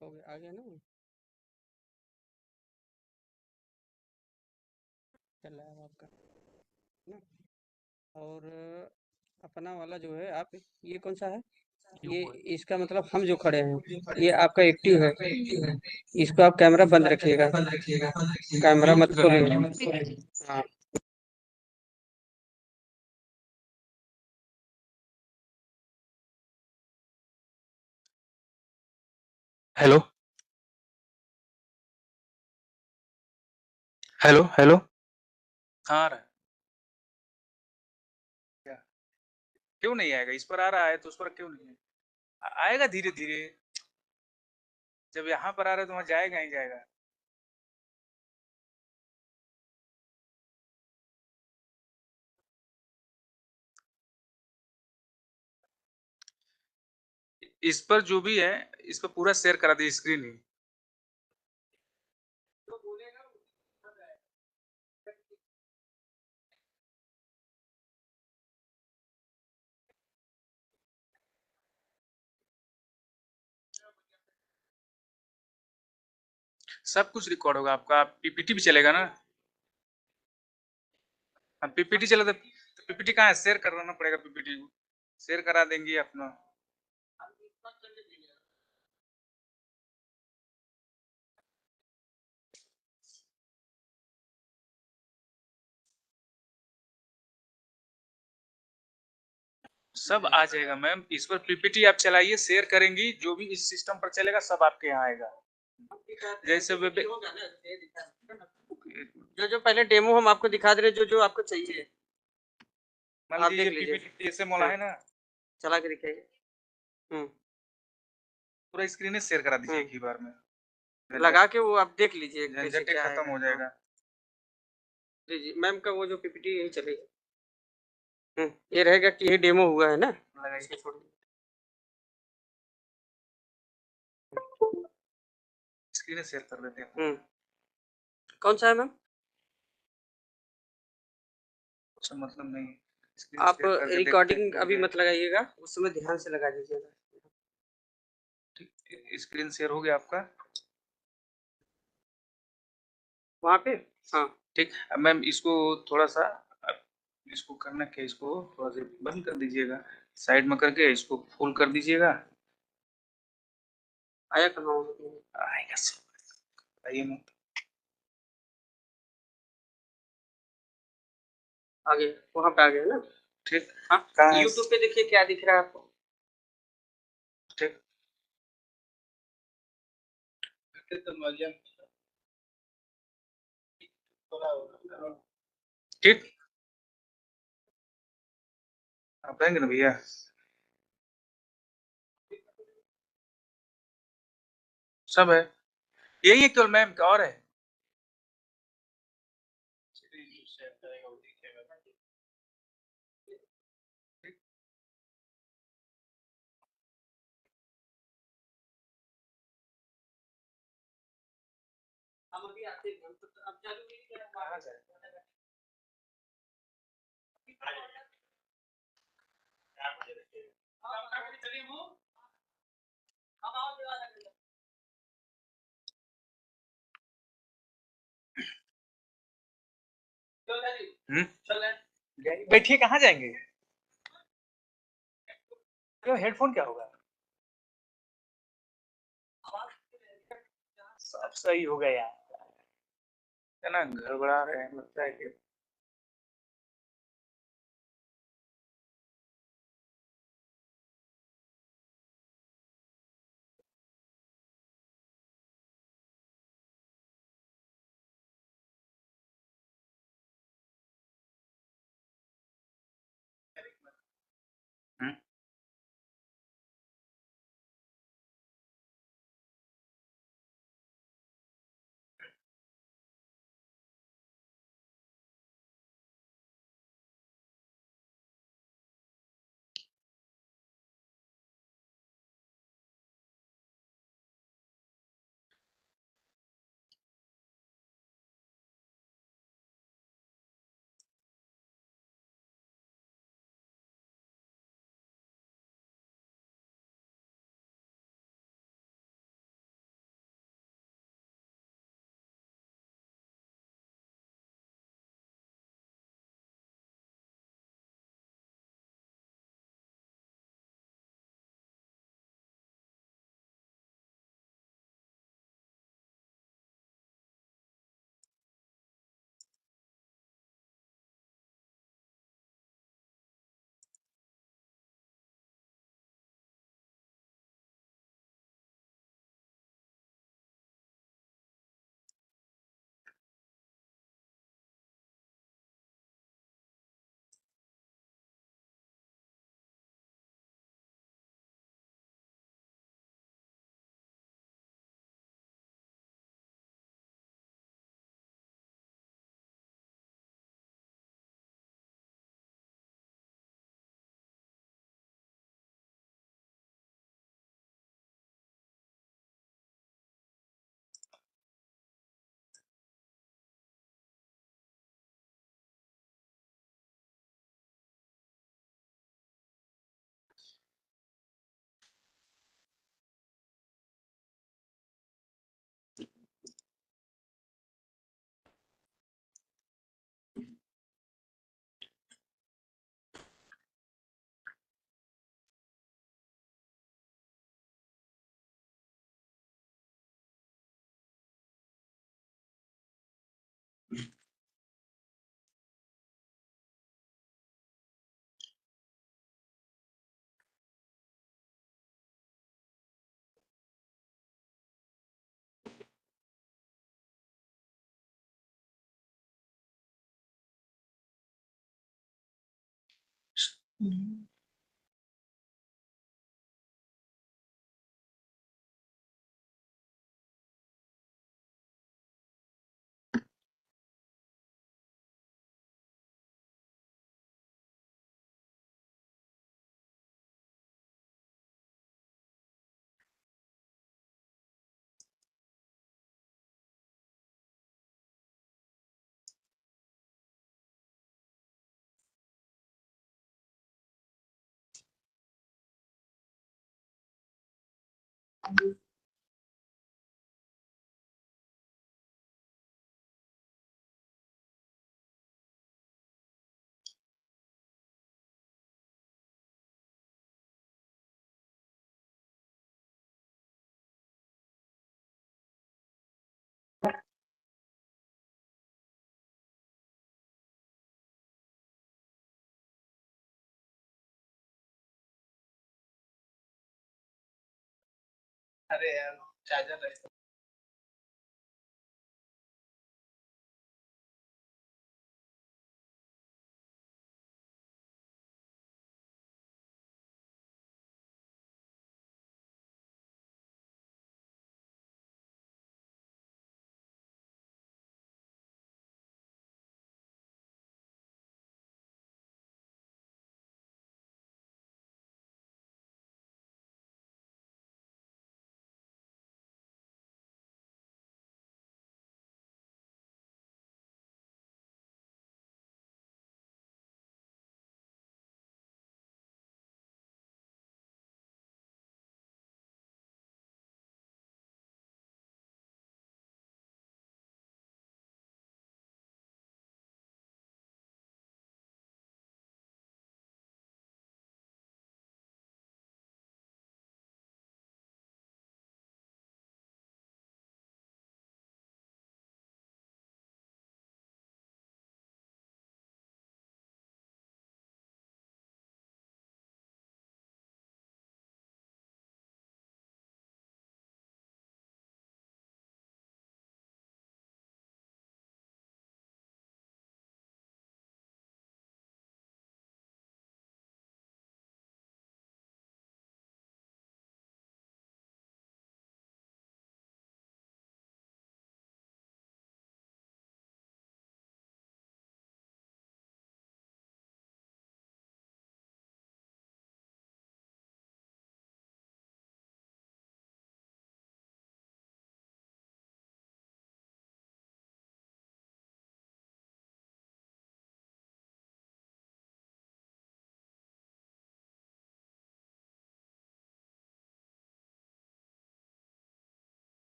हो गया, आ गया ना? चल रहा है आपका ना। और अपना वाला जो है आप, ये कौन सा है? ये, इसका मतलब हम जो खड़े हैं ये आपका एक्टिव है। इसको आप कैमरा बंद रखिएगा, कैमरा मत खोलिएगा। हाँ। हेलो। Hello hello. हाँ आ रहा है। क्या? क्यों नहीं आएगा? इस पर आ रहा है तो उस पर क्यों नहीं है? आएगा धीरे धीरे। जब यहाँ पर आ रहा है तो वहाँ जाएगा ही जाएगा। इस पर जो भी है, इस पर पूरा शेयर करा दीजिए स्क्रीन ही। सब कुछ रिकॉर्ड होगा आपका। पीपीटी भी चलेगा ना? हाँ पीपीटी चले तो पीपीटी कहाँ है? शेयर कराना पड़ेगा पीपीटी को। शेयर करा देंगे अपना। सब आ जाएगा मैम। इस पर पीपीटी आप चलाइए, शेयर करेंगी, जो भी इस सिस्टम पर चलेगा सब आपके यहाँ आएगा। जैसे जो जो पहले डेमो हम आपको दिखा दे रहे, जो जो आपको चाहिए मान आप लीजिए देख ये लीजिए। पीपीटी जैसे मोला हाँ, है ना, चला के दिखाइए। पूरा स्क्रीन शेयर करा दीजिए हम्म एक ही बार में। लगा के वो आप देख लीजिए कैसे झंझट क्या खत्म आएगा। हो हाँ, जाएगा। जी जी, मैम का वो जो पीपीटी यही चलेगी। ये रहेगा कि ये डेमो हुआ है ना। लगाइए। इसको छोड़ दीजिए। स्क्रीन शेयर कर देते हैं। कौन सा है मैम? अच्छा मतलब नहीं, स्क्रीन आप शेयर करके देखते हैं रिकॉर्डिंग खुल अभी जाए। मत लगाइएगा, उस समय ध्यान से लगा दीजिएगा। ठीक, स्क्रीन शेयर हो गया आपका। वहाँ पे। हाँ। ठीक। अब मैम इसको थोड़ा सा, अब इसको करना क्या, इसको थोड़ा सा बंद कर दीजिएगा, साइड में करके इसको फुल कर दीजिएगा। आया कहाँ हो? आएगा सब। आइए मैम। आगे वहाँ पे आ गया ना। ठीक। हाँ, कहाँ है? यूट्यूब पे देखिए क्या दिख रहा है आपको। ठीक। ठीक। आप आएंगे ना भैया? सब है, यही है केवल मैम का और है। हम अभी आते हैं, तो अब चालू कीजिए। कहाँ जाए? बैठिए, कहाँ जाएंगे? क्यों, हेडफोन क्या होगा? सब सही हो गया यार, है ना? गड़बड़ा रहे हैं लगता है कि। हम्म। हम्म। अरे यार, चार्जर है।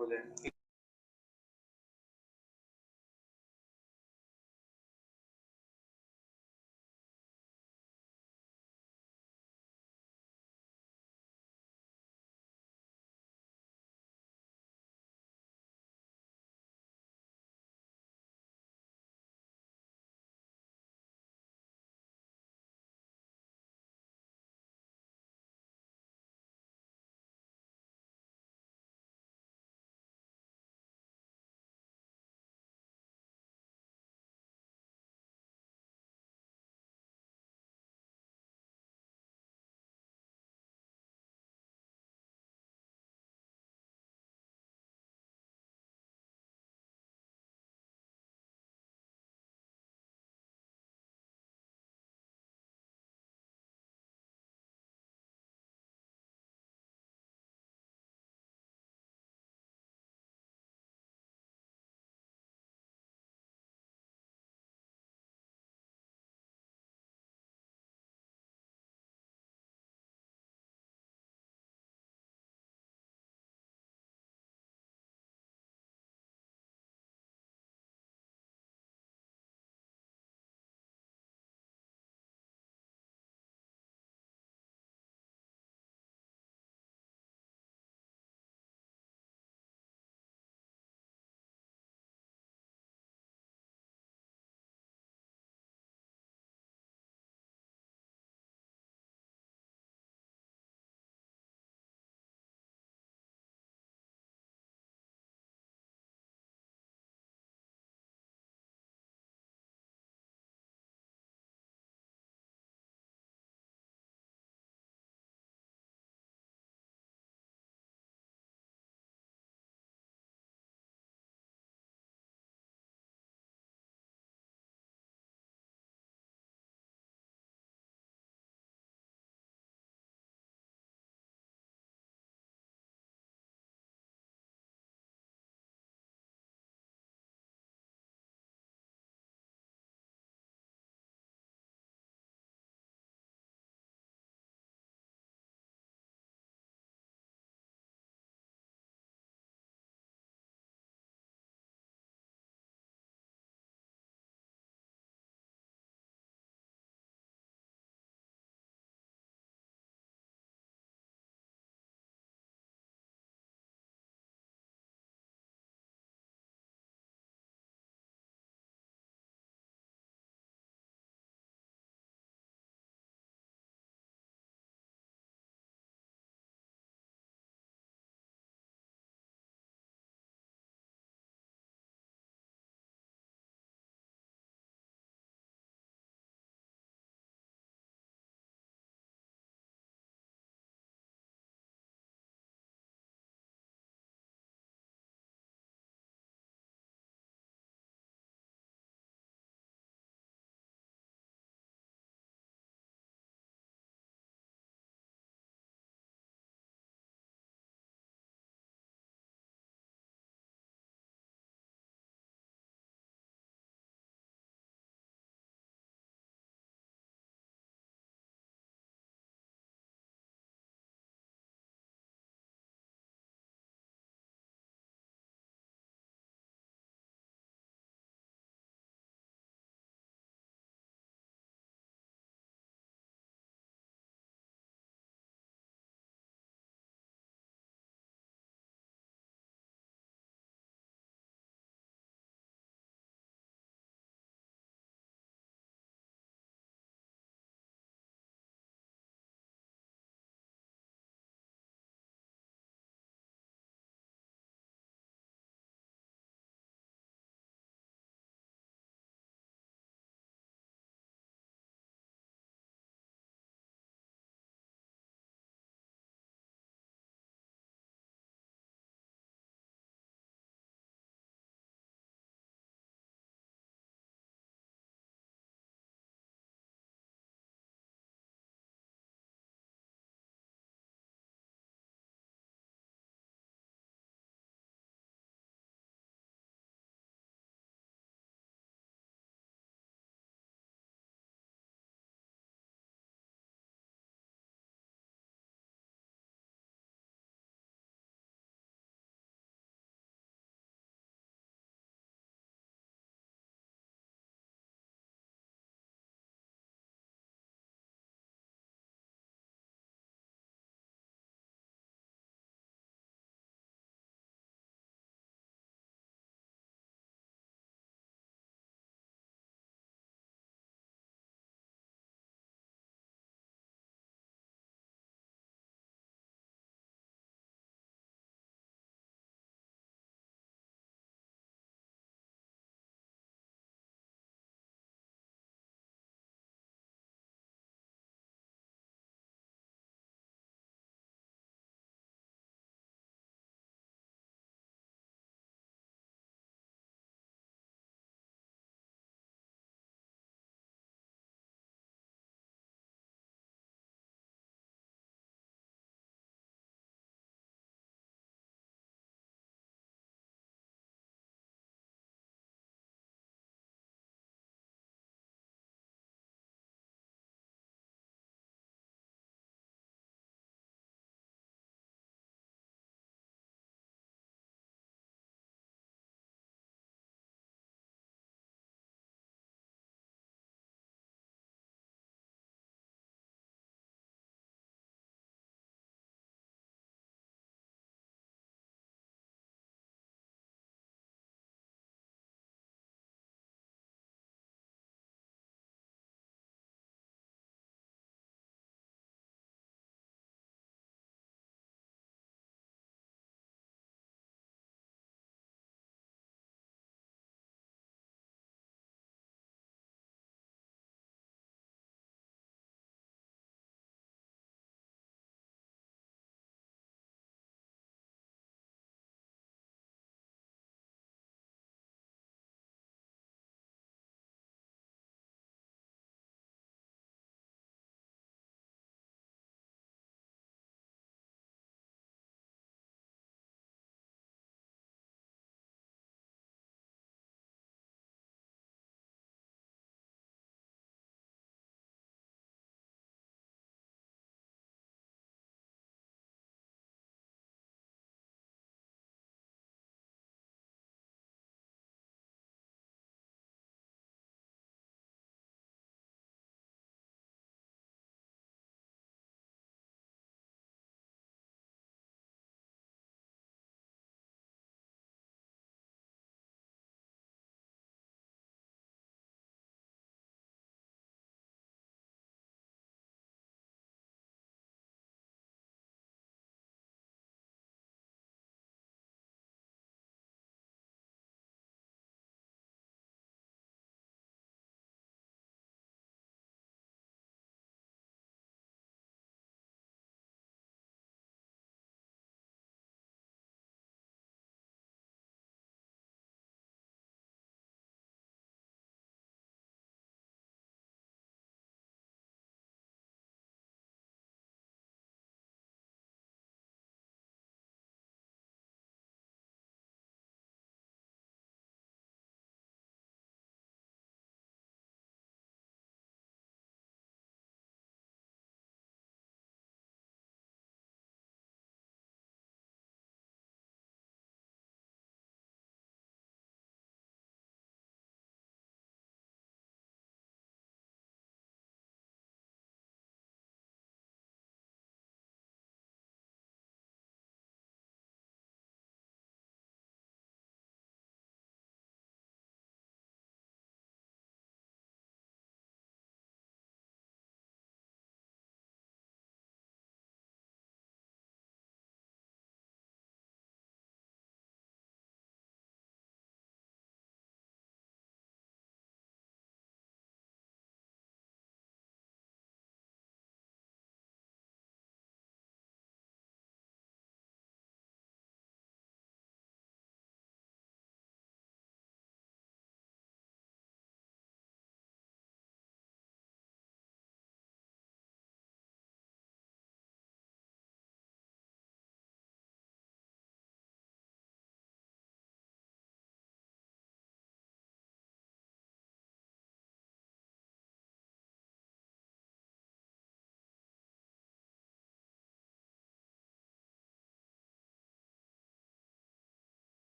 हो जाए।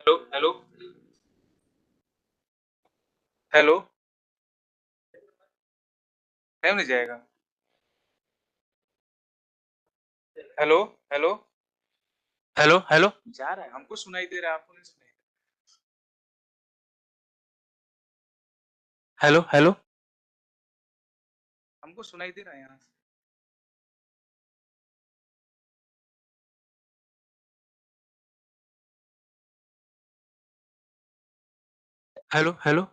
हेलो हेलो हेलो, क्यों नहीं जाएगा? हेलो हेलो हेलो हेलो, जा रहा है, हमको सुनाई दे रहा है, आपको नहीं सुनाई दे रहा? हेलो हेलो, हमको सुनाई दे रहा है यहाँ से। Hello hello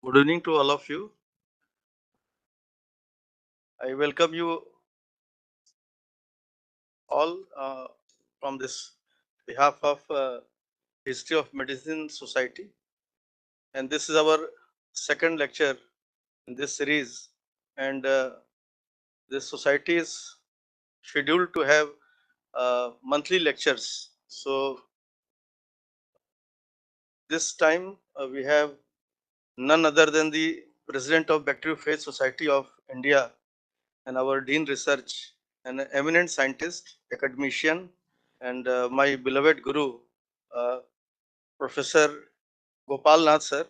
Good evening to all of you. I welcome you all from this behalf of History of Medicine Society, and this is our second lecture in this series. And this society is scheduled to have monthly lectures. So this time we have none other than the President of Bacteriophage Society of India and our Dean Research, an eminent scientist, academician, and my beloved Guru, uh, Professor Gopal Nath sir.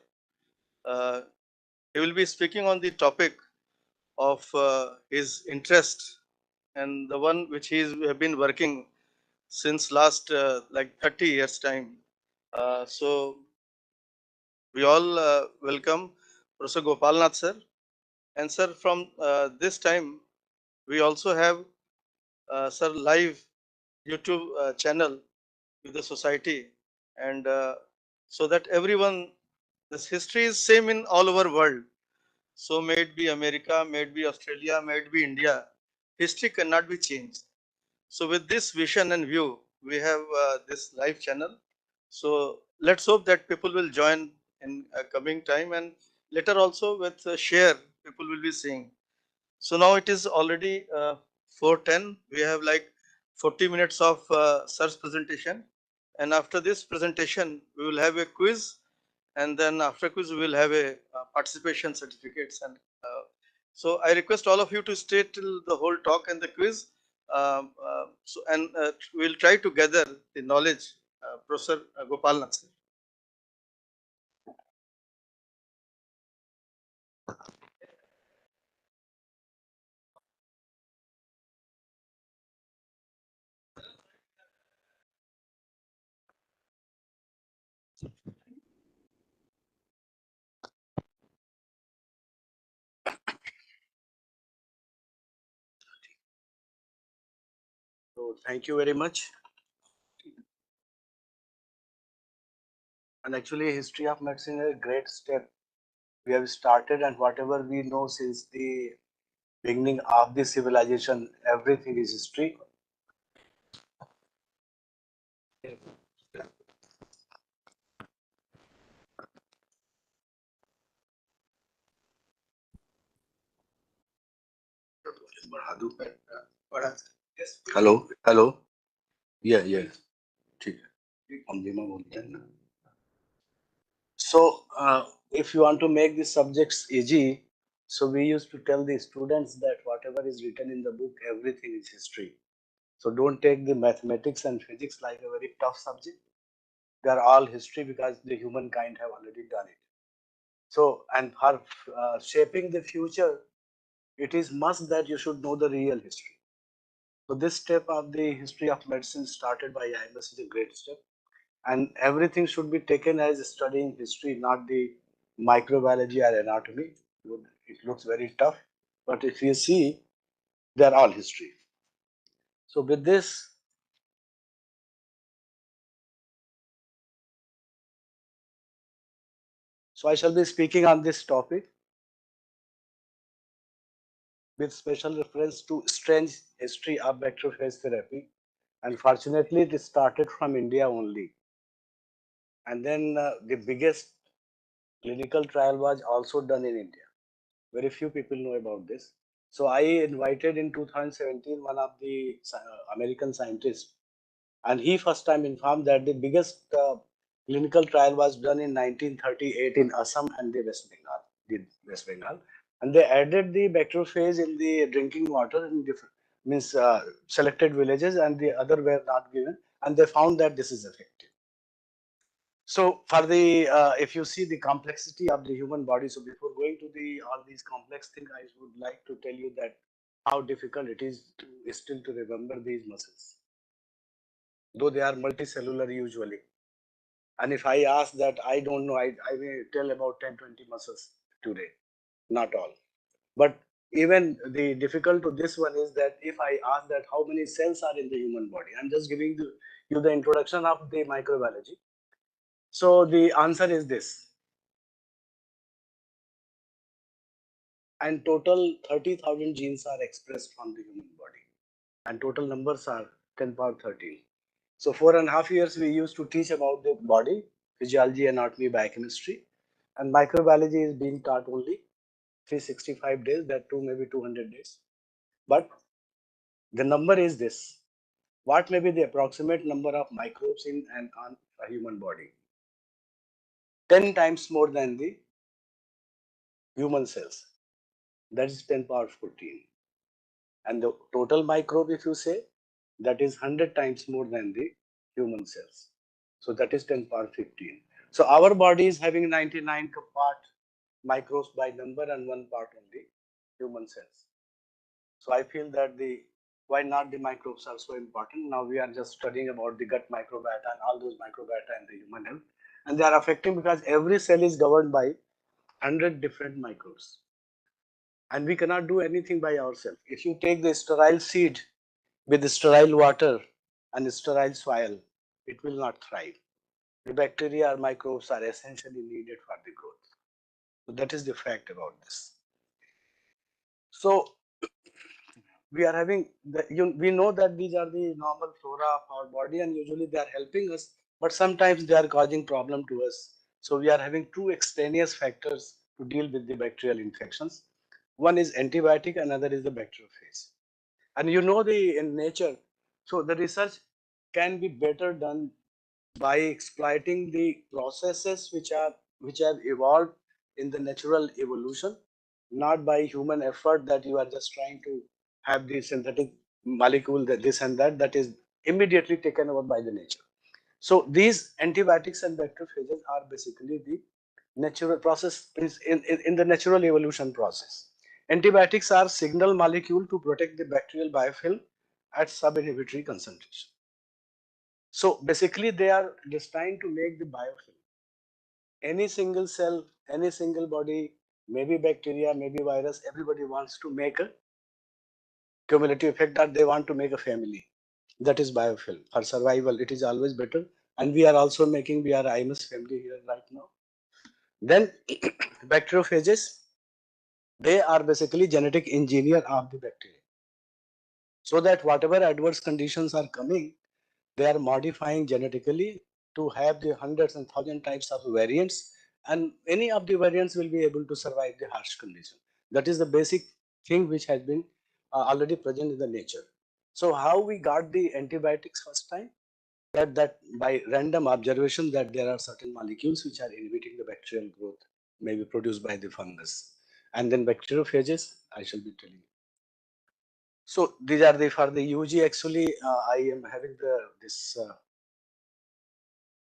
He will be speaking on the topic of his interest and the one which he have been working since last like 30 years time. So we all welcome Professor Gopal Nath sir. And sir, from this time, we also have sir live YouTube channel with the society, and so that everyone, this history is same in all over world. So may it be America, may it be Australia, may it be India, history cannot be changed. So with this vision and view, we have this live channel. So let's hope that people will join in coming time, and later also with share, people will be seeing. So now it is already 4:10. We have like 40 minutes of sir's presentation, and after this presentation, we will have a quiz, and then after quiz, we will have a participation certificates. And so I request all of you to stay till the whole talk and the quiz. We'll try to gather the knowledge. Professor Gopal Nath. So thank you very much. And actually, history of medicine is a great step we have started, and whatever we know since the beginning of the civilization, everything is history. Hello, hello. Yeah, yeah. ठीक है. हम धीमा बोलते हैं ना. So, if you want to make the subjects easy, so we used to tell the students that whatever is written in the book, everything is history. So don't take the mathematics and physics like a very tough subject. They are all history because the humankind have already done it. So, and for shaping the future, it is must that you should know the real history. So this step of the history of medicine started by IMS is a great step. And everything should be taken as studying history, not the microbiology or anatomy. It looks very tough, but if you see, they're all history. So with this, so I shall be speaking on this topic with special reference to strange history of bacteriophage therapy. And fortunately, it started from India only. And then the biggest clinical trial was also done in India. Very few people know about this. So I invited in 2017 one of the American scientists, and he first time informed that the biggest clinical trial was done in 1938 in Assam and the West Bengal, and they added the bacteriophage in the drinking water in different means selected villages, and the other were not given, and they found that this is effective. So for the if you see the complexity of the human body, so before going to the all these complex things, I would like to tell you that how difficult it is to still to remember these muscles, though they are multicellular usually. And if I ask that, I don't know, I may tell about 10-20 muscles today, not all. But even the difficult to this one is that if I ask that how many cells are in the human body, I'm just giving you the introduction of the microbiology. So the answer is this. and total 30,000 genes are expressed from the human body, and total numbers are 10 power 13. So 4.5 years we used to teach about the body, physiology, anatomy, biochemistry, and microbiology is being taught only 365 days, that too maybe 200 days. But the number is this. What may be the approximate number of microbes in and on a human body? 10 times more than the human cells. That is 10 power 14. And the total microbe, if you say, that is 100 times more than the human cells. So that is 10 power 15. So our body is having 99 part microbes by number and 1 part only human cells. So I feel that the why not the microbes are so important. Now we are just studying about the gut microbiota and all those microbiota in the human health, and they are affecting because every cell is governed by 100 different microbes, and we cannot do anything by ourselves. If you take the sterile seed with sterile water and sterile soil, it will not thrive. The bacteria or microbes are essentially needed for the growth. So that is the fact about this. So we are having we know that these are the normal flora of our body and usually they are helping us, but sometimes they are causing problem to us. So we are having two extraneous factors to deal with the bacterial infections. One is antibiotic, another is the bacteriophage. And you know the in nature, so the research can be better done by exploiting the processes which have evolved in the natural evolution, not by human effort that you are just trying to have the synthetic molecule that this and that is immediately taken over by the nature. So these antibiotics and bacteriophages are basically the natural process in the natural evolution process. Antibiotics are signal molecule to protect the bacterial biofilm at sub-inhibitory concentration. So basically they are destined to make the biofilm. Any single cell, any single body, maybe bacteria, maybe virus, everybody wants to make a cumulative effect that they want to make a family. That is biofilm. For survival, it is always better. And we are also making, we are IMS family here right now. Then bacteriophages, they are basically genetic engineer of the bacteria. So that whatever adverse conditions are coming, they are modifying genetically to have the hundreds and thousand types of variants, and any of the variants will be able to survive the harsh condition. That is the basic thing which has been already present in the nature. So how we got the antibiotics first time? That by random observation that there are certain molecules which are inhibiting the bacterial growth, maybe produced by the fungus, and then bacteriophages I shall be telling you. So these are the for the UG. Actually, I am having this.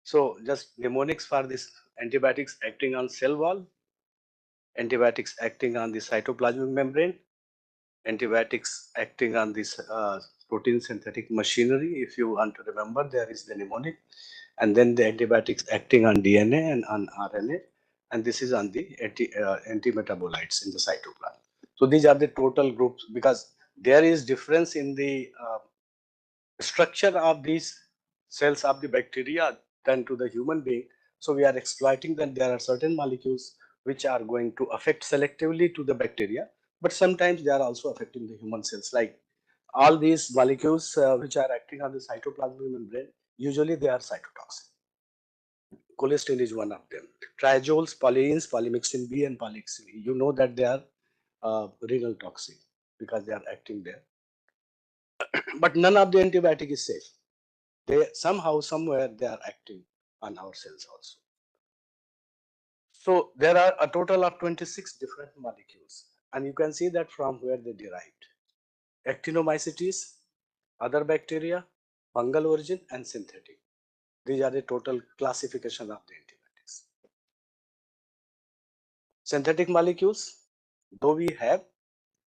So just mnemonics for this: antibiotics acting on cell wall, antibiotics acting on the cytoplasmic membrane, antibiotics acting on this protein synthetic machinery. If you want to remember, there is the mnemonic, and then the antibiotics acting on DNA and on RNA, and this is on the anti-metabolites in the cytoplasm. So these are the total groups because there is difference in the structure of these cells of the bacteria than to the human being. So we are exploiting that there are certain molecules which are going to affect selectively to the bacteria, but sometimes they are also affecting the human cells. Like all these molecules which are acting on the cytoplasmic membrane, usually they are cytotoxic. Cholesterol is one of them. Triazoles, polyenes, polymyxin B and polymyxin E. You know that they are renal toxic because they are acting there. But none of the antibiotic is safe. They somehow, somewhere, they are acting on our cells also. So there are a total of 26 different molecules, and you can see that from where they derived. Actinomycetes, other bacteria, fungal origin, and synthetic. These are the total classification of the antibiotics. Synthetic molecules, though we have,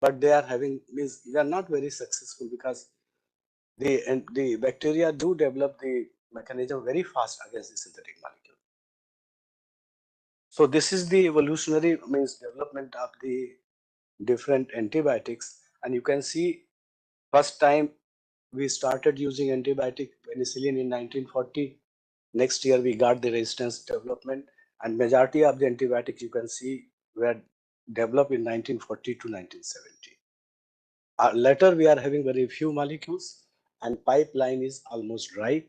but they are having means they are not very successful because the bacteria do develop the mechanism very fast against the synthetic molecule. So this is the evolutionary means development of the different antibiotics, and you can see first time we started using antibiotic penicillin in 1940. Next year we got the resistance development, and majority of the antibiotics you can see were developed in 1940 to 1970. Later, we are having very few molecules, and pipeline is almost dry.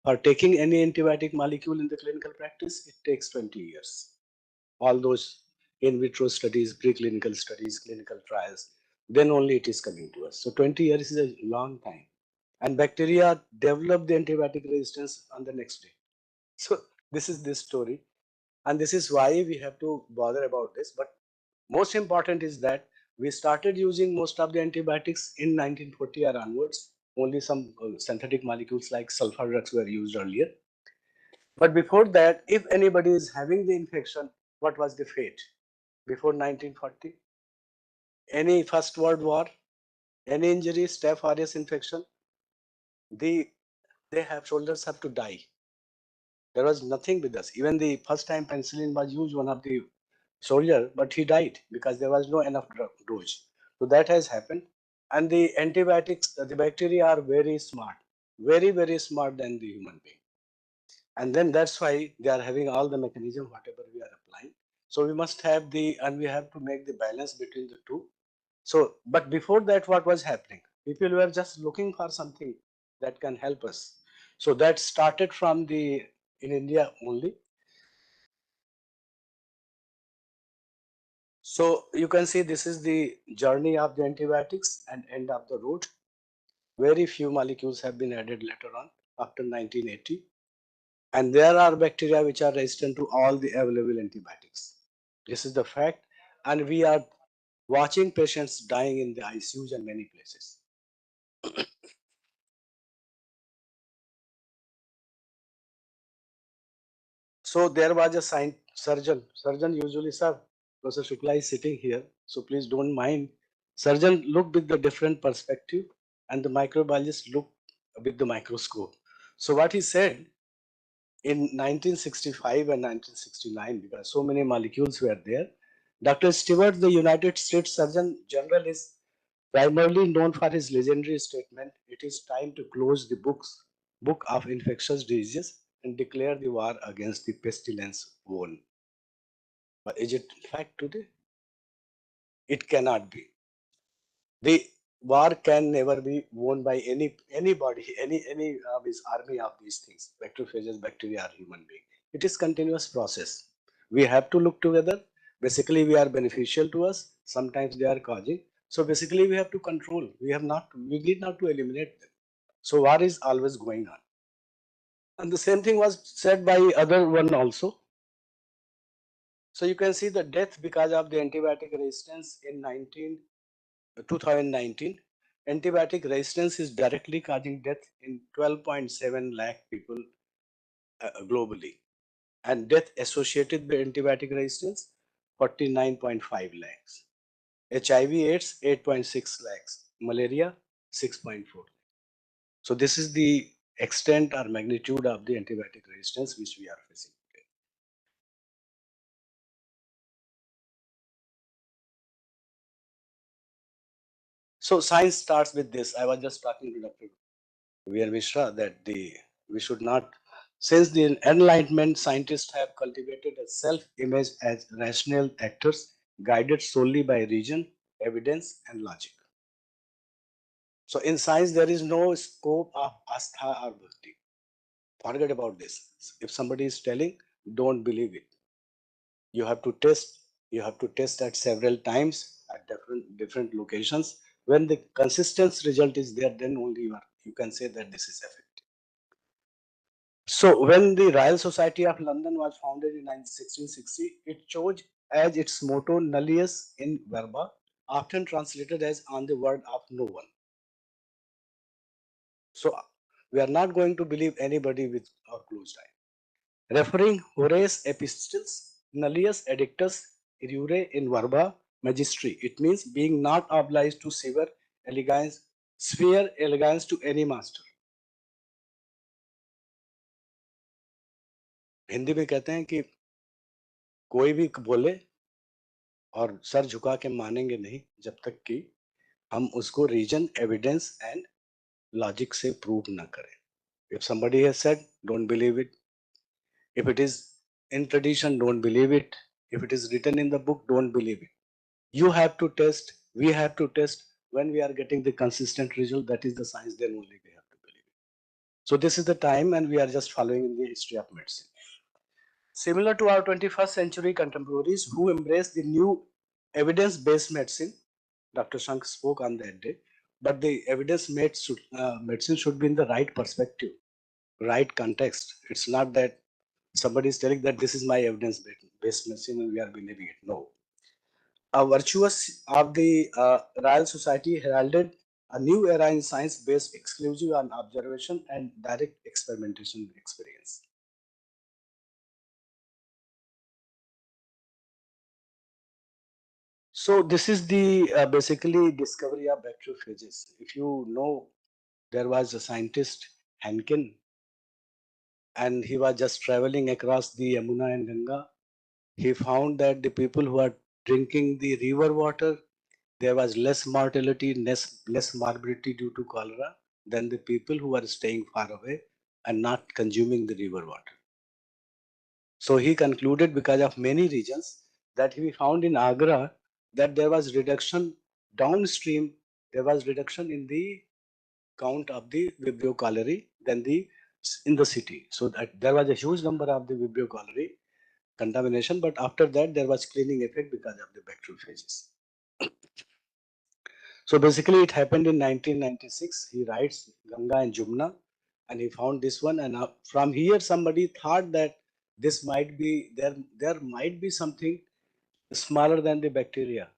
For taking any antibiotic molecule in the clinical practice, it takes 20 years. All those in vitro studies, preclinical studies, clinical trials, then only it is coming to us. So 20 years is a long time. And bacteria develop the antibiotic resistance on the next day. So this is this story. And this is why we have to bother about this. But most important is that we started using most of the antibiotics in 1940 or onwards. Only some synthetic molecules like sulfur drugs were used earlier. But before that, if anybody is having the infection, what was the fate? Before 1940? Any First World War, any injury, staph aureus infection, the they have soldiers have to die. There was nothing with us. Even the first time penicillin was used, one of the soldier, but he died because there was no enough dose. So that has happened. And the antibiotics, the bacteria are very smart, very smart than the human being. And then that's why they are having all the mechanism, whatever we are applying. So we must have and we have to make the balance between the two. So, but before that, what was happening? People were just looking for something that can help us. So that started from in India only. So you can see this is the journey of the antibiotics and end of the road. Very few molecules have been added later on after 1980. And there are bacteria which are resistant to all the available antibiotics. This is the fact. And we are watching patients dying in the ICUs and many places. So there was a surgeon. Surgeon usually, sir, Professor Shukla is sitting here, so please don't mind. Surgeon looked with the different perspective, and the microbiologist looked with the microscope. So what he said in 1965 and 1969, because so many molecules were there, Dr. Stewart, the United States Surgeon General, is primarily known for his legendary statement, "It is time to close the book of infectious diseases and declare the war against the pestilence won." But is it fact today? It cannot be. The war can never be won by anybody, any this army of these things, bacteriophages, bacteria, or human being. It is continuous process. We have to look together. Basically, we are beneficial to us. Sometimes they are causing. So basically, we have to control. We need not to eliminate them. So war is always going on. And the same thing was said by other one also. So you can see the death because of the antibiotic resistance in 2019. Antibiotic resistance is directly causing death in 12.7 lakh people globally. And death associated with antibiotic resistance, 49.5 lakhs. HIV AIDS, 8.6 lakhs. Malaria, 6.4. So this is the extent or magnitude of the antibiotic resistance which we are facing today. So science starts with this. I was just talking to Dr. V.R. Mishra that we should not, since the Enlightenment, scientists have cultivated a self-image as rational actors guided solely by reason, evidence, and logic. So in science, there is no scope of astha or bhakti. Forget about this. If somebody is telling, don't believe it. You have to test. You have to test at several times at different locations. When the consistent result is there, then only you can say that this is effective. So when the Royal Society of London was founded in 1660, it chose as its motto "Nullius in verba," often translated as "on the word of no one." So we are not going to believe anybody with a closed eye. Referring Horace Epistles, "Nullius edictus irure in verba magistri," it means being not obliged to sphere elegance to any master. Hindi में कहते हैं कि कोई भी बोले और sir झुका के मानेंगे नहीं जब तक कि हम उसको रीजन एविडेंस एंड लॉजिक से प्रूव ना करें. If somebody has said, don't believe it. If it is in tradition, don't believe it. If it is written in the book, don't believe it. You have to test, we have to test. When we are getting the consistent result, that is the science, then only we have to believe. So this is the time, and we are just following in the history of medicine. Similar to our 21st century contemporaries who embraced the new evidence-based medicine, Dr. Shank spoke on that day, but the medicine should be in the right perspective, right context. It's not that somebody is telling that this is my evidence-based medicine and we are believing it. No. A virtuous of the Royal Society heralded a new era in science based exclusively on observation and direct experimentation experience. So this is the basically discovery of bacteriophages. If you know, there was a scientist, Henkin, and he was just traveling across the Yamuna and Ganga. He found that the people who are drinking the river water, there was less mortality, less morbidity due to cholera than the people who are staying far away and not consuming the river water. So he concluded, because of many regions, that he found in Agra that there was reduction downstream, there was reduction in the count of the Vibrio cholerae than in the city. So that there was a huge number of the Vibrio cholerae contamination, but after that there was cleaning effect because of the bacteriophages. So basically, it happened in 1996. He writes Ganga and Jumna, and he found this one. And from here, somebody thought that this might be there. There might be something smaller than the bacteria.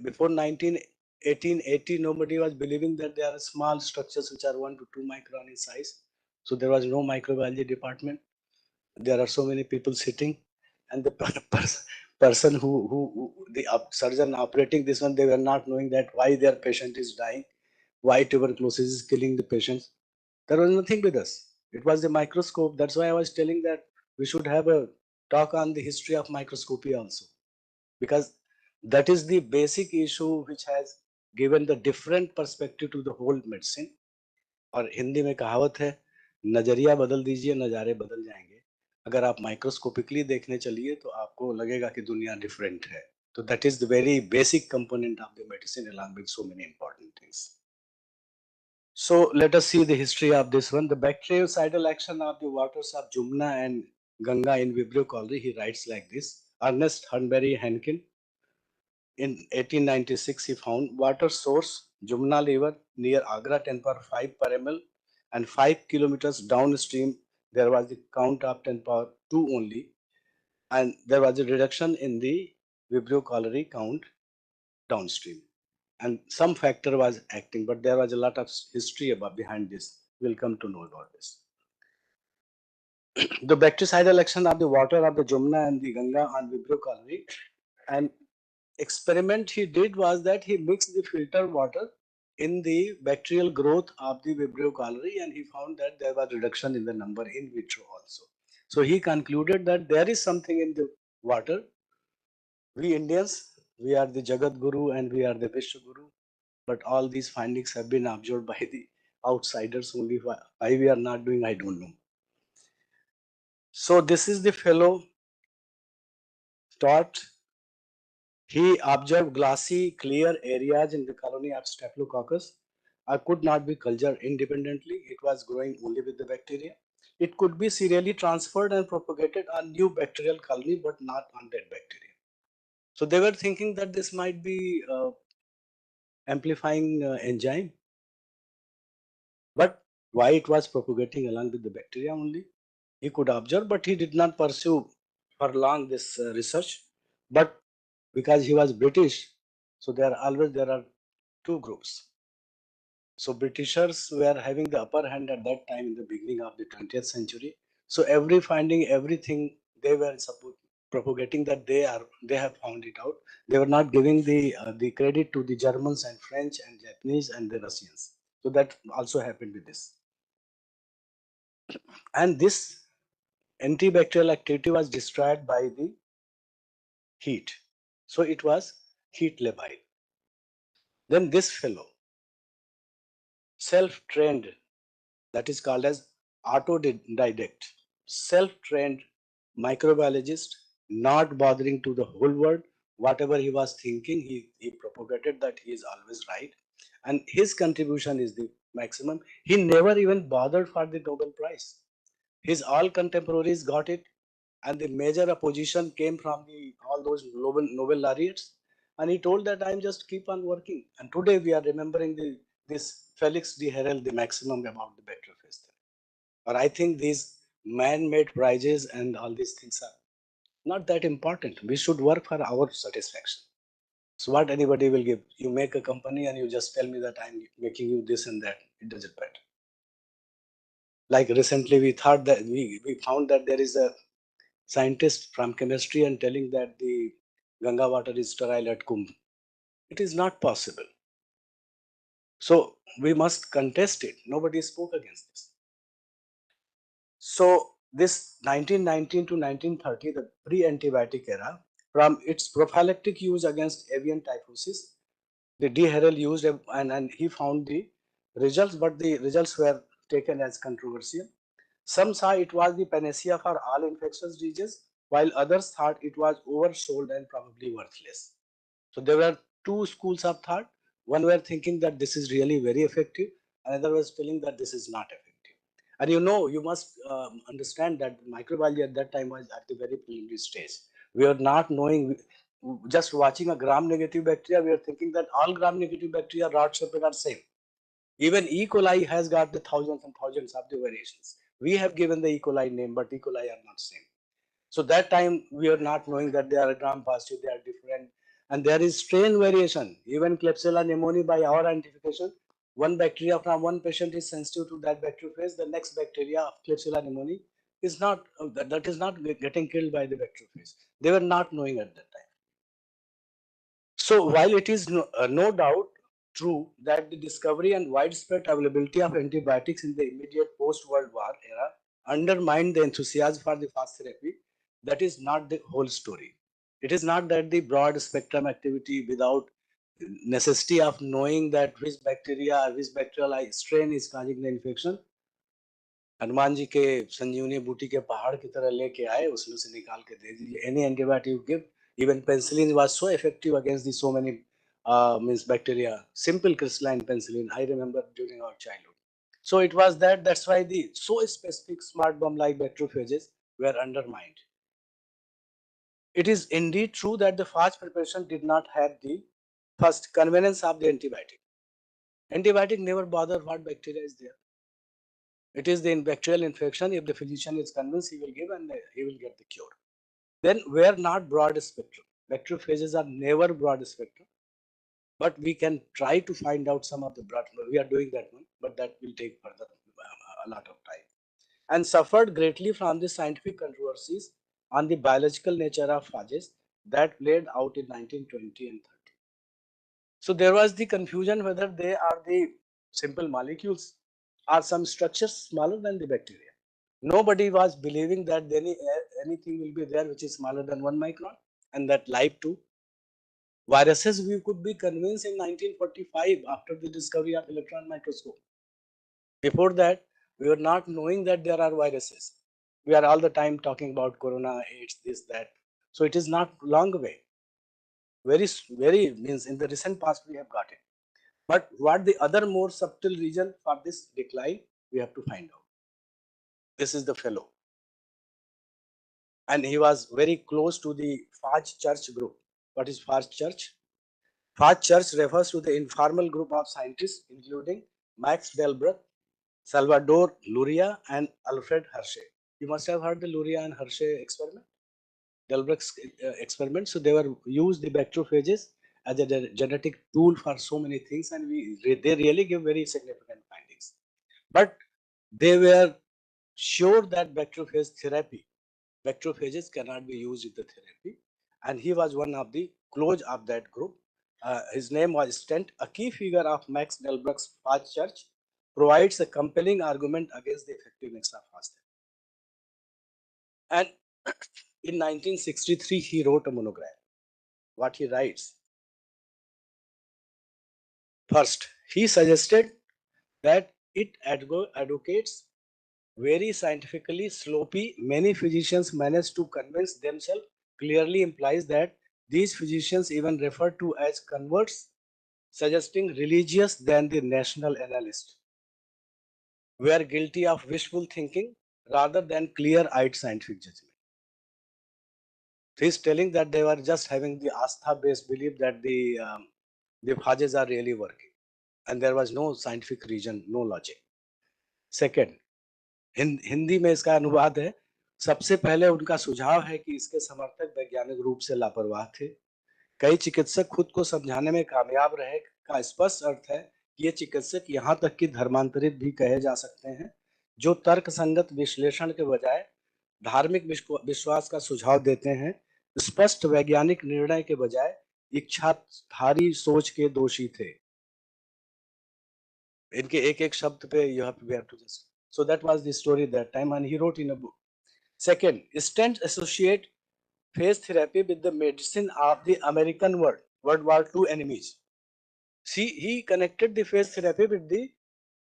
Before 1880, nobody was believing that there are small structures which are 1 to 2 micron in size. So there was no microbiology department. There are so many people sitting, and the person who the surgeon operating this one, they were not knowing that why their patient is dying, why tuberculosis is killing the patients. There was nothing with us. It was the microscope. That's why I was telling that we should have a talk on the history of microscopy also, because that is the basic issue which has given the different perspective to the whole medicine. और हिंदी में कहावत है, नजरिया बदल दीजिए नज़ारे बदल जाएंगे. अगर आप माइक्रोस्कोपिकली देखने चलिए तो आपको लगेगा कि दुनिया डिफरेंट है. So that is the very basic component of the medicine along with so many important things. So let us see the history of this one. The bactericidal action of the waters of Jumna and Ganga in Vibrio cholerae, he writes like this. Ernest Hunbury Henkin, in 1896, he found water source Jumna River near Agra 10 power 5 per ml, and 5 kilometers downstream there was the count of 10 power 2 only, and there was a reduction in the Vibrio cholerae count downstream, and some factor was acting, but there was a lot of history about behind this. We'll come to know about this. The bactericidal action of the water of the Jumna and the Ganga on Vibrio cholerae, and experiment he did was that he mixed the filtered water in the bacterial growth of the Vibrio cholerae, and he found that there was reduction in the number in vitro also. So he concluded that there is something in the water. We Indians, we are the Jagat Guru and we are the Vishwa Guru, but all these findings have been observed by the outsiders only. Why we are not doing, I don't know. So this is the fellow taught. He observed glassy, clear areas in the colony of Staphylococcus. Could not be cultured independently. It was growing only with the bacteria. It could be serially transferred and propagated on new bacterial colony, but not on dead bacteria. So they were thinking that this might be amplifying enzyme. But why it was propagating along with the bacteria only? He could observe, but he did not pursue for long this research. But because he was British, so there are two groups. So Britishers were having the upper hand at that time in the beginning of the 20th century. So every finding, everything they were propagating that they have found it out. They were not giving the credit to the Germans and French and Japanese and the Russians. So that also happened with this. And this antibacterial activity was destroyed by the heat. So it was heat labile. Then this fellow, self-trained, that is called as autodidact, self-trained microbiologist, not bothering to the whole world, whatever he was thinking, he propagated that he is always right. And his contribution is the maximum. He never even bothered for the Nobel Prize. His all contemporaries got it, and the major opposition came from the all those Nobel laureates. And he told that I'm just keep on working. And today we are remembering this Felix de Herel, the maximum about the bacteriophage theory. Or I think these man-made prizes and all these things are not that important. We should work for our satisfaction. So what anybody will give? You make a company and you just tell me that I'm making you this and that. It doesn't matter. Like recently we thought that we found that there is a scientist from chemistry and telling that the Ganga water is sterile at Kumbh. It is not possible. So we must contest it. Nobody spoke against this. So this 1919 to 1930, the pre-antibiotic era, from its prophylactic use against avian typhosis, the D. Harrell used and he found the results, but the results were taken as controversial. Some saw it was the panacea for all infectious diseases, while others thought it was oversold and probably worthless. So there were two schools of thought. One were thinking that this is really very effective, another was feeling that this is not effective. And you know, you must understand that microbiology at that time was at the very preliminary stage. We are not knowing, just watching a gram-negative bacteria, we are thinking that all gram-negative bacteria rot shaped are same. Even E. coli has got the thousands and thousands of the variations. We have given the E. coli name, but E. coli are not same. So that time we are not knowing that they are gram positive, they are different, and there is strain variation. Even Klebsiella pneumoniae, by our identification, one bacteria from one patient is sensitive to that bacteriophage. The next bacteria of Klebsiella pneumoniae is not that is not getting killed by the bacteriophage. They were not knowing at that time. So while it is no doubt true that the discovery and widespread availability of antibiotics in the immediate post-World War era undermined the enthusiasm for the fast therapy, that is not the whole story. It is not that the broad spectrum activity without necessity of knowing that which bacteria or which bacterial strain is causing the infection. Hanuman ji के संजीवनी बूटी के पहाड़ की तरह लेके आए, उसमें से निकाल के दे दीजिए. Any antibiotic you give, even penicillin was so effective against the so many means bacteria. Simple crystalline penicillin, I remember during our childhood. So it was that. That's why the so specific smart bomb like bacteriophages were undermined. It is indeed true that the fast preparation did not have the first convenience of the antibiotic. Antibiotic never bother what bacteria is there. It is the bacterial infection. If the physician is convinced, he will give and he will get the cure. Then we are not broad spectrum. Bacteriophages are never broad spectrum. But we can try to find out some of the broad. We are doing that one, but that will take further a lot of time. And suffered greatly from the scientific controversies on the biological nature of phages that played out in 1920 and 30. So there was the confusion whether they are the simple molecules or some structures smaller than the bacteria. Nobody was believing that anything will be there which is smaller than 1 micron, and that life too. Viruses, we could be convinced in 1945 after the discovery of electron microscope. Before that, we were not knowing that there are viruses. We are all the time talking about corona, AIDS, this, that. So it is not long away. Very means in the recent past we have got it. But what the other more subtle reason for this decline, we have to find out. This is the fellow. And he was very close to the Fage Church group. What is Fage Church? Fage Church refers to the informal group of scientists including Max Delbrück, Salvador Luria, and Alfred Hershey. You must have heard the Luria and Hershey experiment, Delbrück's experiment. So they were used the bacteriophages as a genetic tool for so many things, and they really give very significant findings. But they were sure that bacteriophages cannot be used in the therapy, and he was one of the close of that group. His name was Stent. A key figure of Max Delbrück's Fage Church provides a compelling argument against the effectiveness of fast therapy. And in 1963, he wrote a monograph. What he writes? First, he suggested that it advocates very scientifically sloppy. Many physicians manage to convince themselves, clearly implies that These physicians even referred to as converts, suggesting religious than the national analyst, were guilty of wishful thinking rather than clear-eyed scientific judgment. So he's telling that they were just having the astha-based belief that the phages are really working, and there was no scientific reason, no logic. Second, Hindi में इसका अनुवाद है, सबसे पहले उनका सुझाव है कि इसके समर्थक वैज्ञानिक रूप से लापरवाह थे। कई चिकित्सक खुद को समझाने में कामयाब रहे का स्पष्ट अर्थ है कि ये चिकित्सक यहाँ तक कि धर्मांतरित भी कहे जा सकते हैं, जो तर्क संगत विश्लेषण के बजाय धार्मिक विश्वास का सुझाव देते हैं, स्पष्ट वैज्ञानिक निर्णय के बजाय इच्छाधारी सोच के दोषी थे। इनके एक एक शब्द पे you have to just. So that was the story that time, and he wrote in a book. Second, Stent associate phage therapy with the medicine of the American World War II enemies. See, he connected the phage therapy with the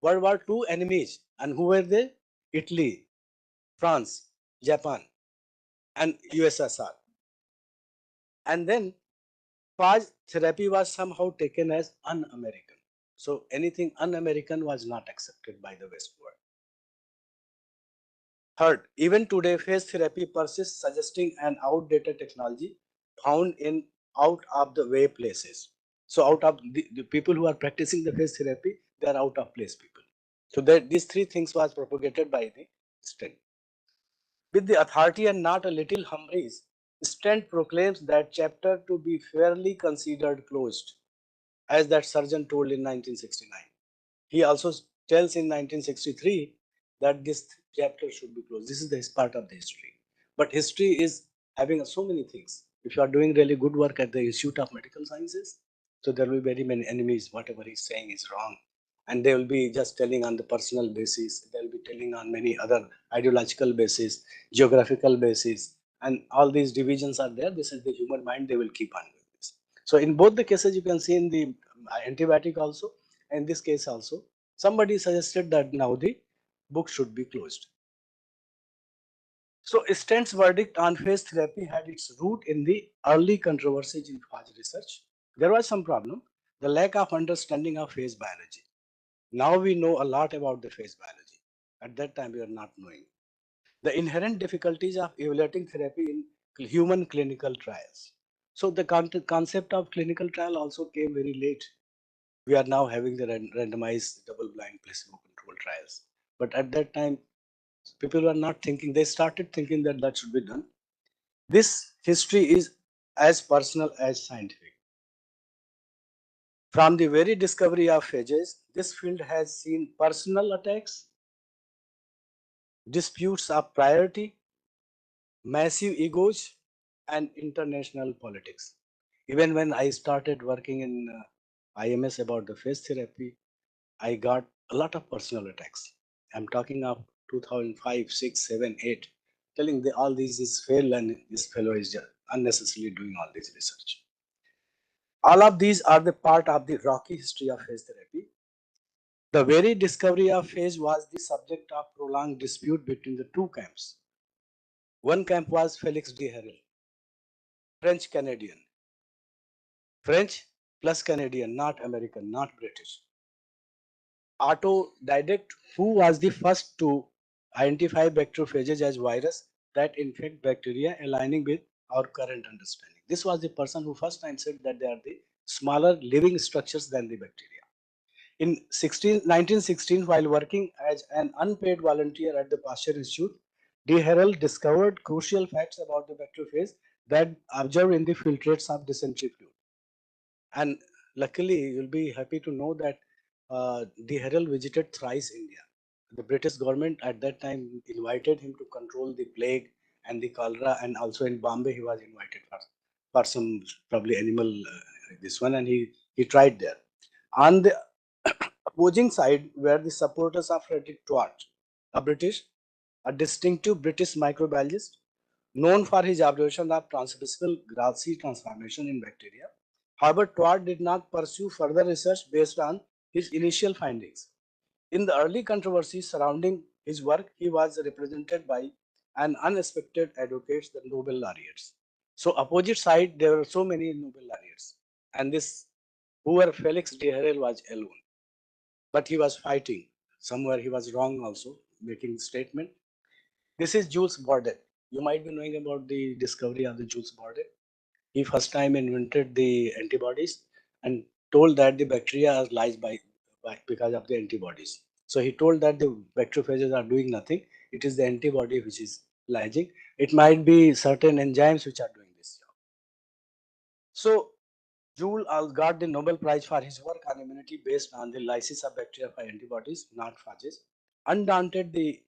World War II enemies, and who were they? Italy, France, Japan, and USSR. And then phage therapy was somehow taken as un-American. So anything un-American was not accepted by the West world. Third, even today, phage therapy persists, suggesting an outdated technology found in out of the way places. So out of the people who are practicing the phage therapy, they are out of place people. So that these three things was propagated by the Stent. With the authority and not a little humbles, Stent proclaims that chapter to be fairly considered closed, as that surgeon told in 1969. He also tells in 1963 that this chapter should be closed. This is the part of the history. But history is having so many things. If you are doing really good work at the Institute of Medical Sciences, so there will be very many enemies. Whatever he's saying is wrong. And they will be just telling on the personal basis. They will be telling on many other ideological basis, geographical basis. And all these divisions are there. This is the human mind. They will keep on doing this. So in both the cases, you can see in the antibiotic also, in this case also, somebody suggested that now the book should be closed. So Stent's verdict on phage therapy had its root in the early controversies in phage research. There was some problem, the lack of understanding of phage biology. Now we know a lot about the phage biology. At that time we were not knowing. The inherent difficulties of evaluating therapy in human clinical trials. So the concept of clinical trial also came very late. We are now having the randomized double-blind placebo-controlled trials. But at that time, people were not thinking, they started thinking that that should be done. This history is as personal as scientific. From the very discovery of phages, this field has seen personal attacks, disputes of priority, massive egos, and international politics. Even when I started working in IMS about the phage therapy, I got a lot of personal attacks. I'm talking of 2005, 6, 7, 8, telling all these is fail and this fellow is just unnecessarily doing all this research. All of these are the part of the rocky history of phage therapy. The very discovery of phage was the subject of prolonged dispute between the two camps. One camp was Felix de Herel, French Canadian. French plus Canadian, not American, not British. Autodidact, who was the first to identify bacteriophages as virus that infect bacteria, aligning with our current understanding. This was the person who first time said that they are the smaller living structures than the bacteria. In 1916, while working as an unpaid volunteer at the Pasteur Institute, de Herel discovered crucial facts about the bacteriophage that observed in the filtrates of dysentery fluid. And luckily, you'll be happy to know that de Herel visited thrice India. The British government at that time invited him to control the plague and the cholera, and also in Bombay he was invited for some probably animal this one, and he tried there. On the opposing side were the supporters of Frederick Twart, a distinctive British microbiologist known for his observation of transmissible Gracie transformation in bacteria. However, Twart did not pursue further research based on his initial findings. In the early controversies surrounding his work, he was represented by an unexpected advocate, the Nobel laureates. So opposite side, there were so many noble laureates, and this poor Felix de Herel was alone. But he was fighting. Somewhere he was wrong also, making statement. This is Jules Bordet. You might be knowing about the discovery of the Jules Bordet. He first time invented the antibodies and told that the bacteria are lies by because of the antibodies. So he told that the bacteriophages are doing nothing. It is the antibody which is lying. It might be certain enzymes which are doing this job. So Joule got the Nobel Prize for his work on immunity based on the lysis of bacteria by antibodies, not phages. Undaunted, the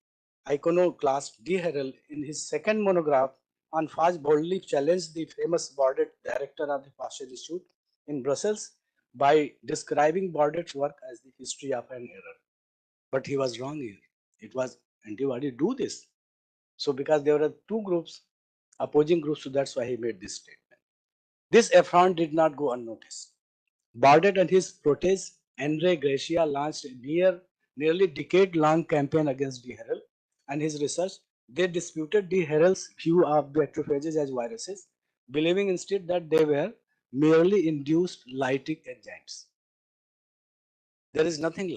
iconoclast de Herel, in his second monograph on phage, boldly challenged the famous Bordet, director of the Pasteur Institute in Brussels, by describing Bordet's work as the history of an error. But he was wrong here. It was antibody do this. So because there were two groups, opposing groups, so that's why he made this statement. This affront did not go unnoticed. Bardet and his protege, Andre Gracia, launched a nearly decade-long campaign against de Herel and his research. They disputed de Herel's view of bacteriophages as viruses, believing instead that they were merely induced lytic enzymes. There is nothing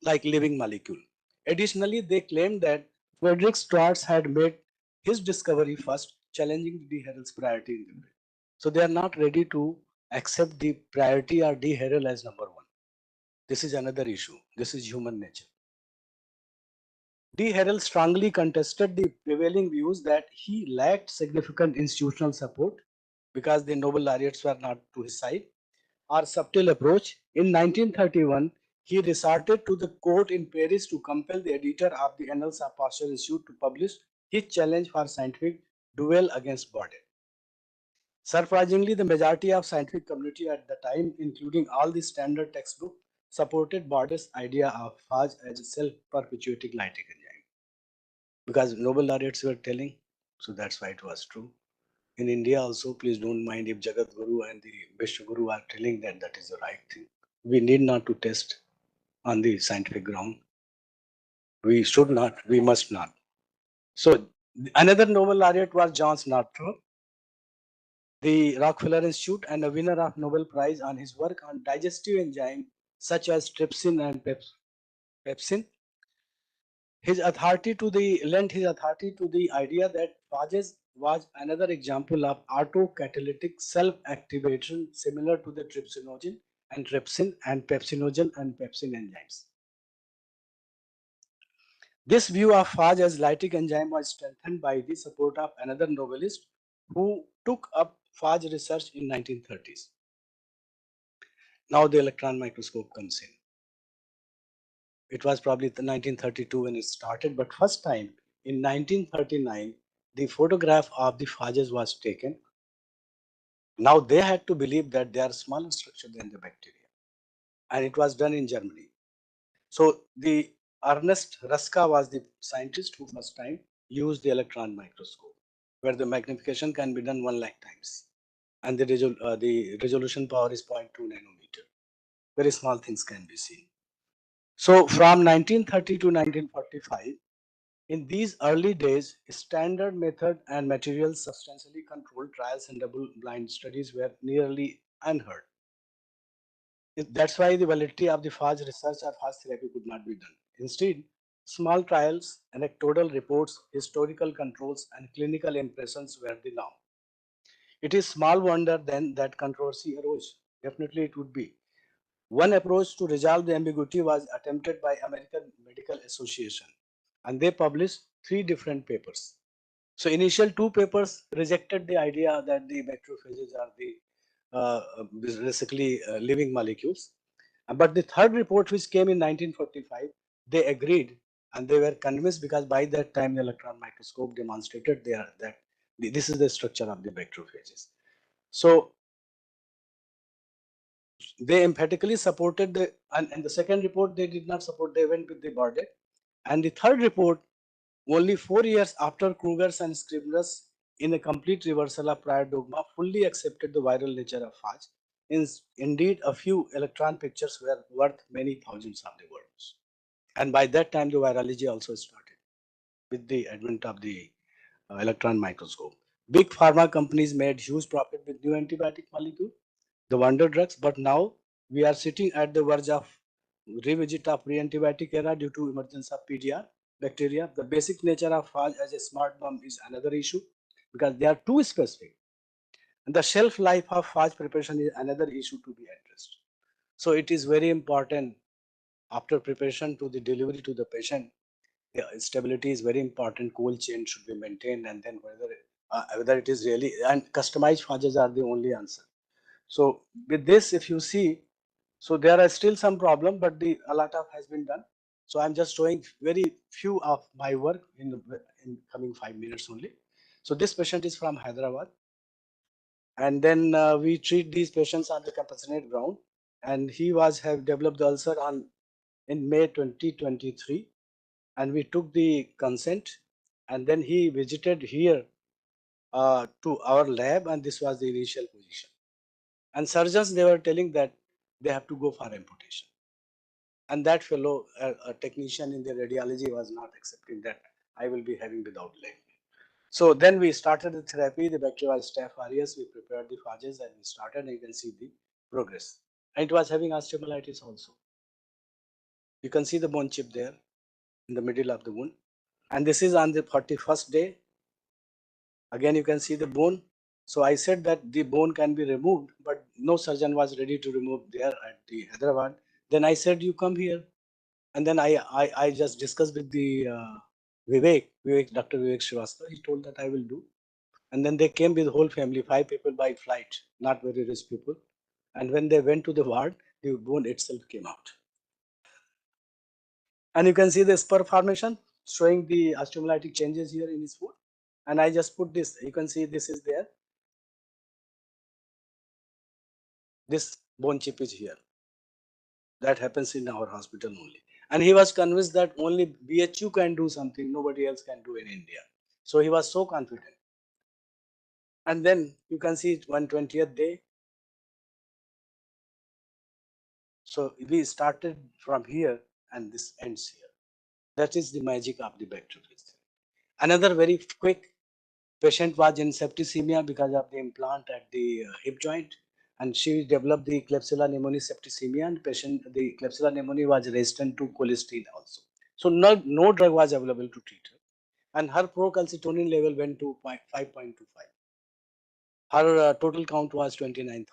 like living molecule. Additionally, they claimed that Frederick Schwartz had made his discovery first, challenging de Herel's priority in the field. So they are not ready to accept the priority or de Herel as number one. This is another issue. This is human nature. De Herel strongly contested the prevailing views that he lacked significant institutional support because the Nobel laureates were not to his side. Our subtle approach. In 1931, he resorted to the court in Paris to compel the editor of the Annals of Pasteur Institute to publish his challenge for scientific duel against Bordet. Surprisingly, the majority of scientific community at the time, including all the standard textbooks, supported Bordet's idea of phage as a self-perpetuating lytic enzyme. Because Nobel laureates were telling, so that's why it was true. In India also, please don't mind if Jagat Guru and the Vishnu Guru are telling that that is the right thing. We need not to test on the scientific ground. We should not, we must not. So another Nobel laureate was John Northrop, the Rockefeller Institute, and a winner of Nobel Prize on his work on digestive enzymes such as trypsin and pepsin. His authority to the lent his authority to the idea that phages was another example of autocatalytic self-activation similar to the trypsinogen and trypsin and pepsinogen and pepsin enzymes. This view of phage as lytic enzyme was strengthened by the support of another novelist who took up phage research in 1930s. Now the electron microscope comes in. It was probably 1932 when it started, but first time in 1939, the photograph of the phages was taken. Now they had to believe that they are smaller structure than the bacteria, and it was done in Germany. So the Ernest Ruska was the scientist who first time used the electron microscope, where the magnification can be done 1 lakh times, and the resolution power is 0.2 nanometer. Very small things can be seen. So from 1930 to 1945, in these early days, standard method and materials substantially controlled trials and double-blind studies were nearly unheard. That's why the validity of the phage research or phage therapy could not be done. Instead, small trials, anecdotal reports, historical controls, and clinical impressions were the norm. It is small wonder then that controversy arose. Definitely it would be. One approach to resolve the ambiguity was attempted by American Medical Association, and they published 3 different papers. So initial 2 papers rejected the idea that the bacteriophages are the basically living molecules. But the third report, which came in 1945, they agreed and they were convinced because by that time the electron microscope demonstrated that this is the structure of the bacteriophages. So they emphatically supported and the second report they did not support, they went with the Bardet. And the third report, only 4 years after Kruger's and Scribner's, in a complete reversal of prior dogma, fully accepted the viral nature of phage. Indeed, a few electron pictures were worth many thousands of the words. And by that time, the virology also started with the advent of the electron microscope. Big pharma companies made huge profit with new antibiotic molecule, the wonder drugs, but now we are sitting at the verge of revisit of pre-antibiotic era due to emergence of PDR bacteria. The basic nature of phage as a smart bomb is another issue because they are too specific. And the shelf life of phage preparation is another issue to be addressed. So it is very important after preparation to the delivery to the patient. The stability is very important. Cold chain should be maintained, and then whether it is really and customized phages are the only answer. So with this, if you see, so there are still some problem, but a lot of has been done. So I'm just showing very few of my work in coming 5 minutes only. So this patient is from Hyderabad, and then we treat these patients on the compassionate ground, and he have developed the ulcer in May 2023, and we took the consent, and then he visited here to our lab, and this was the initial position. And surgeons, they were telling that they have to go for amputation. And that fellow, a technician in the radiology, was not accepting that I will be having without leg. So then we started the therapy, the bacterial staph aureus, we prepared the phages and we started, and you can see the progress. And it was having osteomyelitis also. You can see the bone chip there in the middle of the wound. And this is on the 41st day. Again, you can see the bone. So I said that the bone can be removed, but no surgeon was ready to remove there at the Hyderabad. Then I said, you come here. And then I just discussed with the Dr. Vivek Srivastava. He told that I will do. And then they came with the whole family, 5 people by flight, not very rich people. And when they went to the ward, the bone itself came out. And you can see the spur formation showing the osteomyelitic changes here in his foot. And I just put this, you can see this is there. This bone chip is here. That happens in our hospital only. And he was convinced that only BHU can do something, nobody else can do in India. So he was so confident. And then you can see 120th day. So we started from here and this ends here. That is the magic of the bacteriophage. Another very quick patient was in septicemia because of the implant at the hip joint, and she developed the Klebsiella pneumoniae septicemia, and the Klebsiella pneumoniae was resistant to cholesterol also. So no drug was available to treat her, and her procalcitonin level went to 5.25. Her total count was 29,000,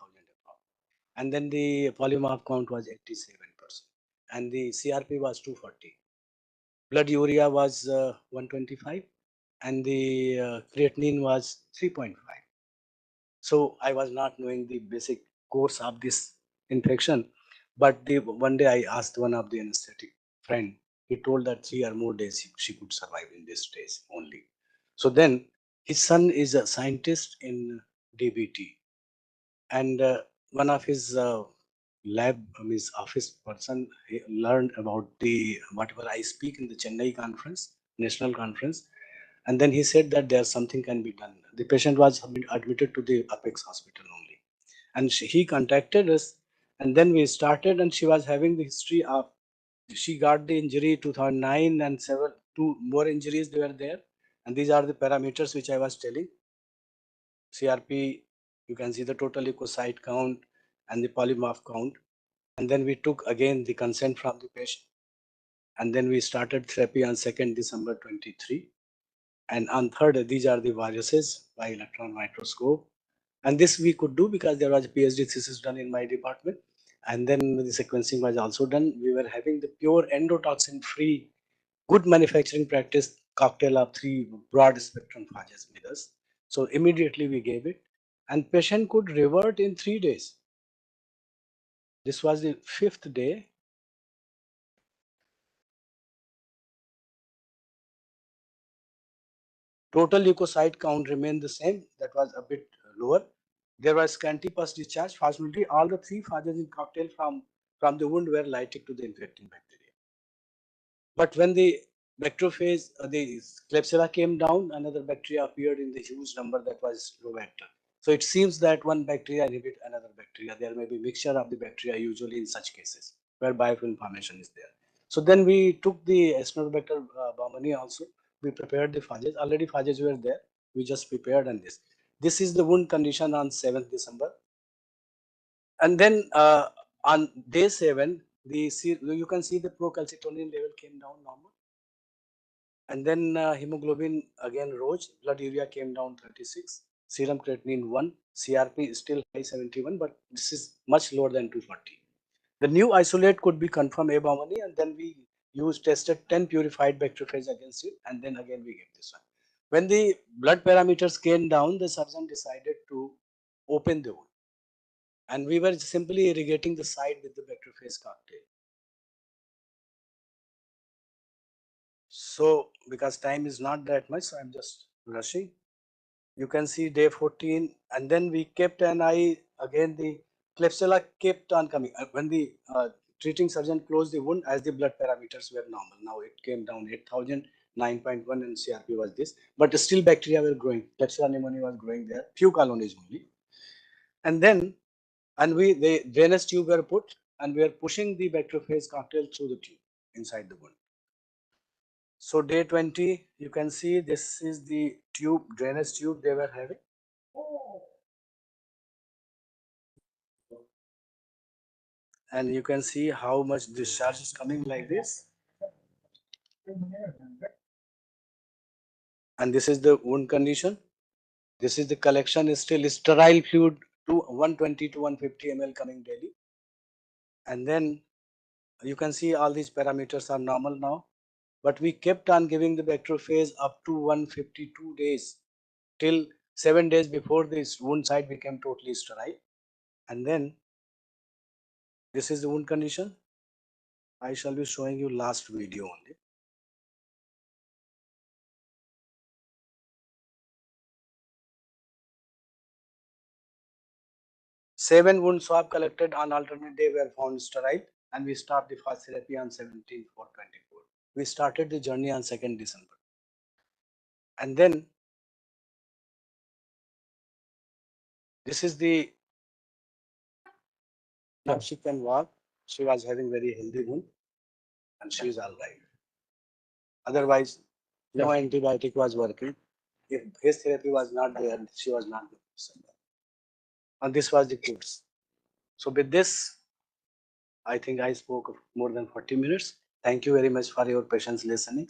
and then the polymorph count was 87%, and the CRP was 240. Blood urea was 125, and the creatinine was 3.5. So I was not knowing the basic course of this infection, but one day I asked one of the anesthetic friend. He told that 3 or more days she could survive in this stage only. So then his son is a scientist in DBT, and one of his his office person, he learned about the whatever I speak in the Chennai conference, national conference, and then he said that there's something can be done. The patient was admitted to the Apex hospital only, and he contacted us, and then we started, and she was having the history of, she got the injury 2009, and two more injuries they were there, and these are the parameters which I was telling. CRP, you can see the total leukocyte count and the polymorph count. And then we took again the consent from the patient. And then we started therapy on 2nd December 23. And on 3rd, these are the viruses by electron microscope. And this we could do because there was a PhD thesis done in my department. And then the sequencing was also done. We were having the pure endotoxin free, good manufacturing practice cocktail of 3 broad spectrum phages with us. So immediately we gave it, and patient could revert in 3 days. This was the 5th day. Total leukocyte count remained the same. That was a bit lower. There was scanty pus discharge. Fortunately, all the 3 phages in cocktail from the wound were lytic to the infecting bacteria. But when the bacteriophage, the Klebsiella came down, another bacteria appeared in the huge number, that was Robacter. So it seems that one bacteria inhibit another bacteria. There may be mixture of the bacteria usually in such cases where biofilm formation is there. So then we took the Acinetobacter baumannii also. We prepared the phages. Already phages were there. We just prepared on this. This is the wound condition on 7th December. And then on day 7, you can see the procalcitonin level came down normal. And then hemoglobin again rose, blood urea came down 36, serum creatinine 1, CRP is still high 71, but this is much lower than 240. The new isolate could be confirmed abnormally, and then we tested 10 purified bacteriophage against it, and then again we gave this one. When the blood parameters came down, the surgeon decided to open the wound, and we were simply irrigating the side with the bacteriophage cocktail. So, because time is not that much, so I'm just rushing. You can see day 14, and then we kept an eye again. The Klebsiella kept on coming. When the treating surgeon closed the wound, as the blood parameters were normal. Now it came down 8,000, 9.1, and CRP was this. But still, bacteria were growing. Klebsiella pneumoniae was growing there. Few colonies only. And then, the drainage tube were put, and we are pushing the bacteriophage cocktail through the tube inside the wound. So day 20, you can see this is the tube, drainage tube they were having. And you can see how much discharge is coming like this. And this is the wound condition. This is the collection is still sterile fluid to 120 to 150 ml coming daily. And then you can see all these parameters are normal now. But we kept on giving the bacteriophage up to 152 days till 7 days before this wound site became totally sterile. And then this is the wound condition. I shall be showing you last video only. Seven wound swab collected on alternate day were found sterile, and we start the fast therapy on 17/4/24. We started the journey on 2nd December. And then this is the, now she can walk. She was having very healthy wound, and she is all right. Otherwise, no antibiotic was working. If his therapy was not there, she was not going to survive. And this was the course. So with this, I think I spoke more than 40 minutes. Thank you very much for your patience listening.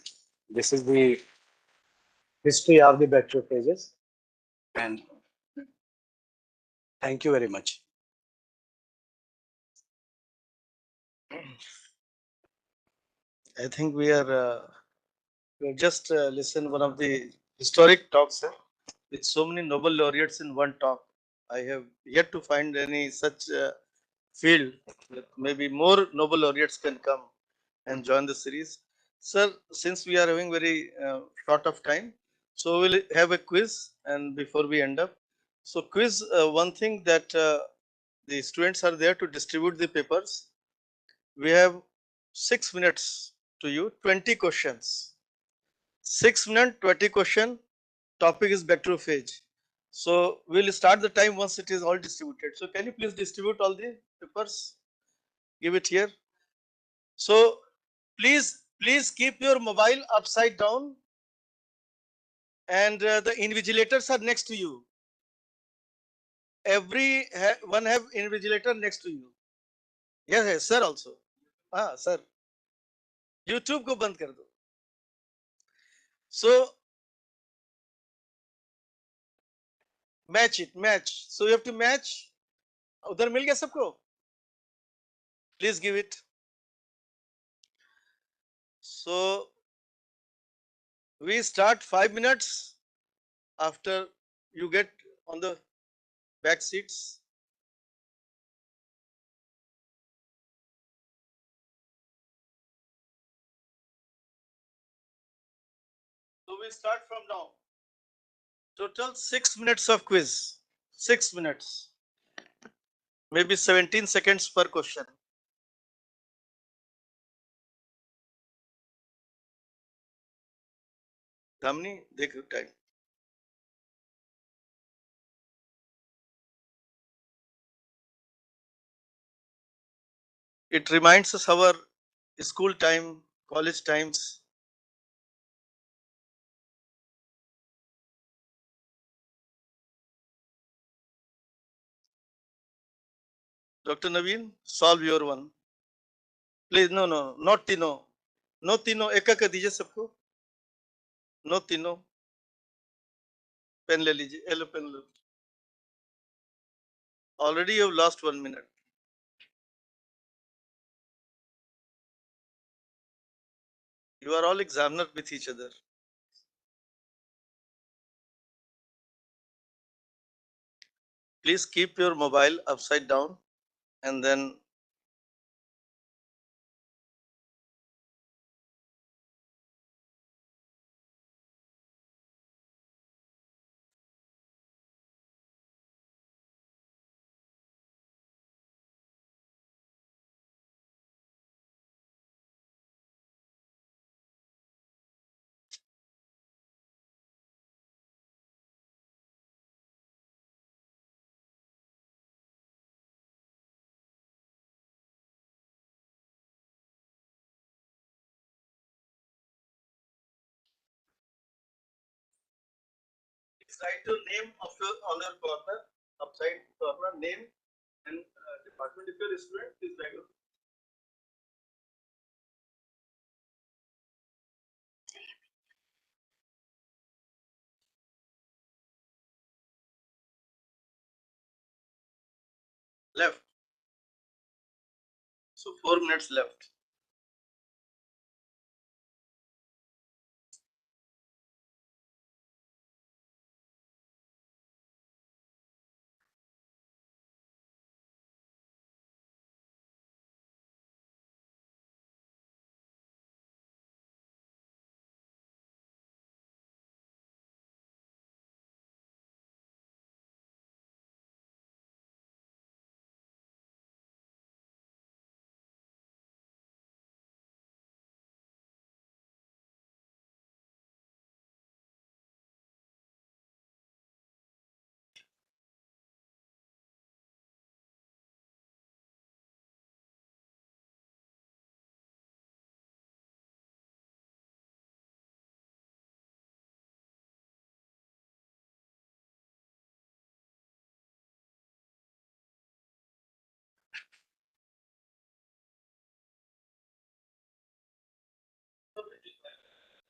This is the history of the bacteriophages, and thank you very much. I think we have just listened one of the historic talks with so many Nobel laureates in one talk. I have yet to find any such field that maybe more Nobel laureates can come and join the series. Sir, since we are having very short of time, so we'll have a quiz, and before we end up, so quiz, one thing that the students are there to distribute the papers. We have 6 minutes to you, 20 questions. 6 minutes, 20 question. Topic is bacteriophage. So we'll start the time once it is all distributed. So can you please distribute all the papers? Give it here. So please keep your mobile upside down, and the invigilators are next to you. One have invigilator next to you. Yes, sir also. Sir. YouTube को बंद कर दो. So match it, match. So you have to match. उधर मिल गया सबको? Please give it. So we start 5 minutes after you get on the back seats. So we start from now. Total 6 minutes of quiz. 6 minutes. Maybe 17 seconds per question. Damni, dekho time. It reminds us our school time, college times. Dr. Naveen, solve your one. Please, no, no, not तीनों. No तीनों, एक एक दीजिए सबको. No तीनों. Pen ले लीजिए. Yellow pen लो. Already you have lost 1 minute. You are all examiners with each other. Please keep your mobile upside down and then write your name of your on your corner, upside corner, name and department. If you're a student, please write your left. So 4 minutes left.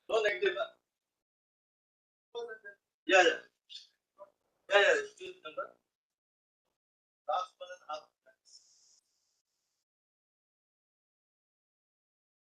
No negative. Yeah, yeah. Yeah, yeah. Still number.